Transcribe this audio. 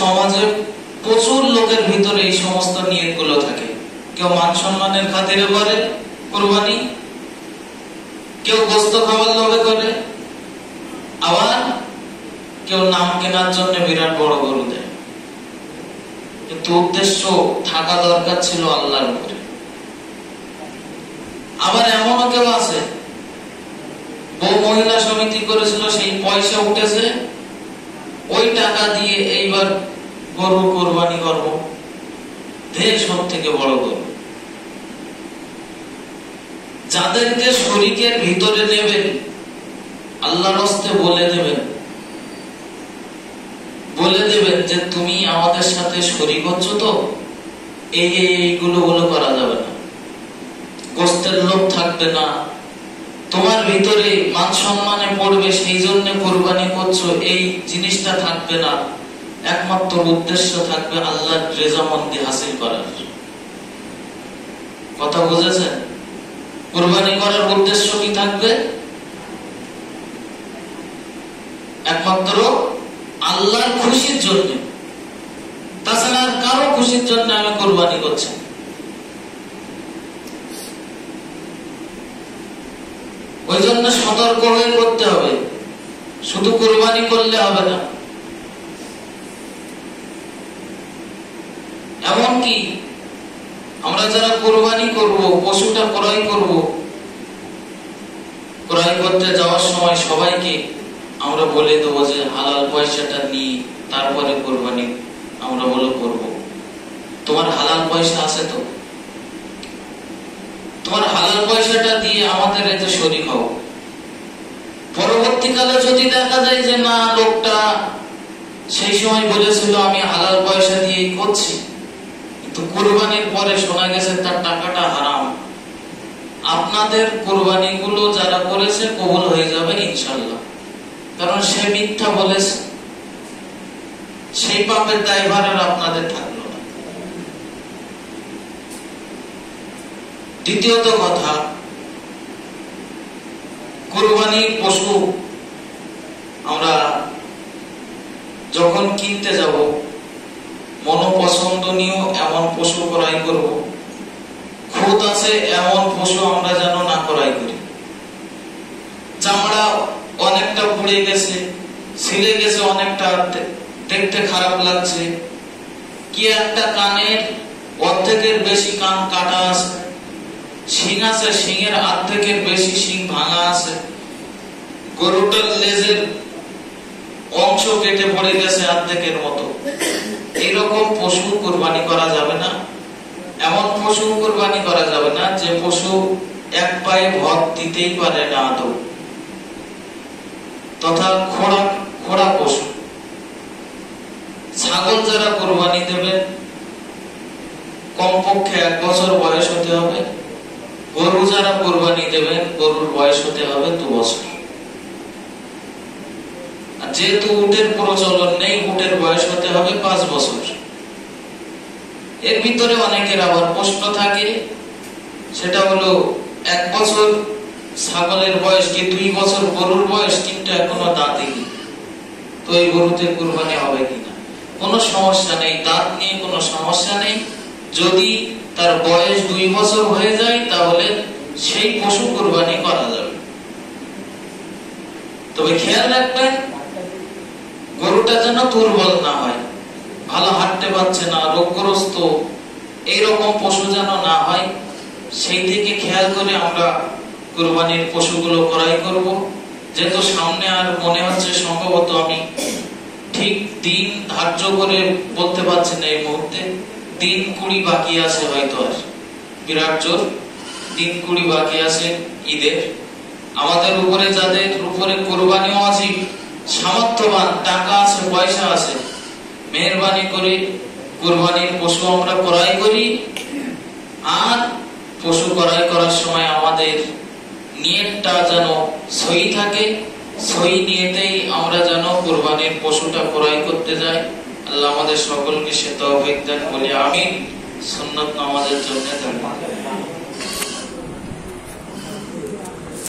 সমাজে প্রচুর লোকের ভিতরে এই সমস্ত নিয়তগুলো থাকে। কেউ মান সম্মানের খাতিরে করে কুরবানি, কেউ গোশত খাওয়ার লোভে করে, আবার কেউ নাম কেনার জন্য বিরাট বড় গরু দেয়। কিন্তু উদ্দেশ্য থাকা দরকার ছিল আল্লাহর উপরে। আবার এমনও কেউ আছে, বউ মহিলা সমিতি করেছিল, সেই পয়সা উঠেছে, ওই টাকা দিয়ে এইবার গরু কোরবানি করব, দেশ সব থেকে বড় গরু। যাদেরকে শরীকের ভিতরে নেবেন, আল্লাহর হস্তে বলে দেবেন যে তুমি আমাদের সাথে শরীক হচ্ছ, তো এইগুলো করা যাবে না। গোশতের লোভ থাকবে না, তোমার ভিতরে মান সম্মানে পড়বে, সেই জন্য কোরবানি করছো, এই জিনিসটা থাকবে না। একমাত্র উদ্দেশ্য থাকবে আল্লাহর রেজামন্দি হাসিল করার। কথা বুঝেছেন? কোরবানি করার উদ্দেশ্য কি থাকবে? একমাত্র আল্লাহর খুশির জন্য, তাছাড়া আর কারো খুশির জন্য আমি কোরবানি করছি। ওই জন্য সতর্ক হয়ে করতে হবে, শুধু কোরবানি করলে হবে না। এমনকি আমরা যারা কোরবানি করব, পশুটা ক্রয় করব, ক্রয় করতে যাওয়ার সময় সবাইকে আমরা বলে দেবো যে হালাল পয়সাটা নিয়ে তারপরে কোরবানি আমরা করব। তোমার হালাল পয়সা আছে তো? তোমার হালাল পয়সাটা দিয়ে আমাদের এতে শরীক হও। পরবর্তীকালে যদি দেখা যায় যে না, লোকটা সেই সময় বলেছিল আমি হালাল পয়সা দিয়েই করছি, কিন্তু কোরবানির পরে শোনা গেছে তার টাকাটা হারাম, আপনাদের কোরবানিগুলো যারা করেছে কবুল হয়ে যাবে ইনশাআল্লাহ। কারণ সে মিথ্যা বলেছে, সেই পাপের দায়ভার আর আপনাদের থাকলো না। দ্বিতীয়ত কথা, কোরবানির পশু আমরা যখন কিনতে যাব, মনোপছন্দনীয় এমন পশু ক্রয় করব, খুদ আছে এমন পশু আমরা যেন না ক্রয় করি। চামড়া অনেকটা পুড়ে গেছে, ছিলে গেছে অনেকটা, দেখতে খারাপ লাগছে, কি একটা কানের অর্ধেকের বেশি কান কাটা আছে, শিং আছে শিংয়ের অর্ধেকের বেশি শিং ভাঙা আছে, গরুটার লেজের অংশ কেটে পড়ে গেছে অর্ধেকের মতো, এইরকম পশু কুরবানি করা যাবে না। এমন পশু কুরবানি করা যাবে না যে পশু এক পায়ে ভর দিতেই পারে না আদৌ, তথা খোড়া পশু। ছাগল যারা কোরবানি দেবেন কমপক্ষে 1 বছর বয়স হতে হবে। গরু যারা কোরবানি দেবেন গরুর বয়স হতে হবে 2 বছর। আর যেহেতু উটের প্রচলন নেই, উটের বয়স হতে হবে 5 বছর। এর ভিতরে অনেকের আবার প্রশ্ন থাকে, সেটা হলো 1 বছর ছাগলের বয়স কি 2 বছর গরুর বয়স, কিন্তু এখনো দাঁতেনি, তো এই গরুতে কুরবানি হবে কিনা? কোনো সমস্যা নেই, দাঁত নিয়ে কোনো সমস্যা নেই। যদি তার বয়স 2 বছর হয়ে যায় তাহলে সেই পশু কুরবানি করা যাবে। তবে খেয়াল রাখবেন গরুটা যেন দুর্বল না হয়, ভালো হাঁটতে পারছে না, রোগগ্রস্ত, এইরকম পশু যেন না হয়, সেই দিকে খেয়াল করে আমরা কুরবানির পশুগুলো ক্রয় করব। যেহেতু সামনে আর মনে হচ্ছে সম্ভবত আমি ঠিক দিন ধার্য করে বলতে পারছি না এই মুহূর্তে, দিন 20 বাকি আছে, হয়তো আর বিরাট জোর দিন 20 বাকি আছে ঈদের। আমাদের উপরে যাদের উপরে কোরবানি ওয়াজিব, সামর্থ্যবান, টাকা আছে, পয়সা আছে, মেহেরবানি করে কোরবানির পশু আমরা ক্রয় করি। আর পশু ক্রয় করার সময় আমাদের নিয়তটা যেন সহি থাকে, সহি নিয়তেই আমরা যেন কোরবানির পশুটা ক্রয় করতে যাই। আল্লাহ আমাদের সকলকে সে তৌফিক দেন বলে আমিন। সুন্নাত নামাজের জন্য ধন্যবাদ।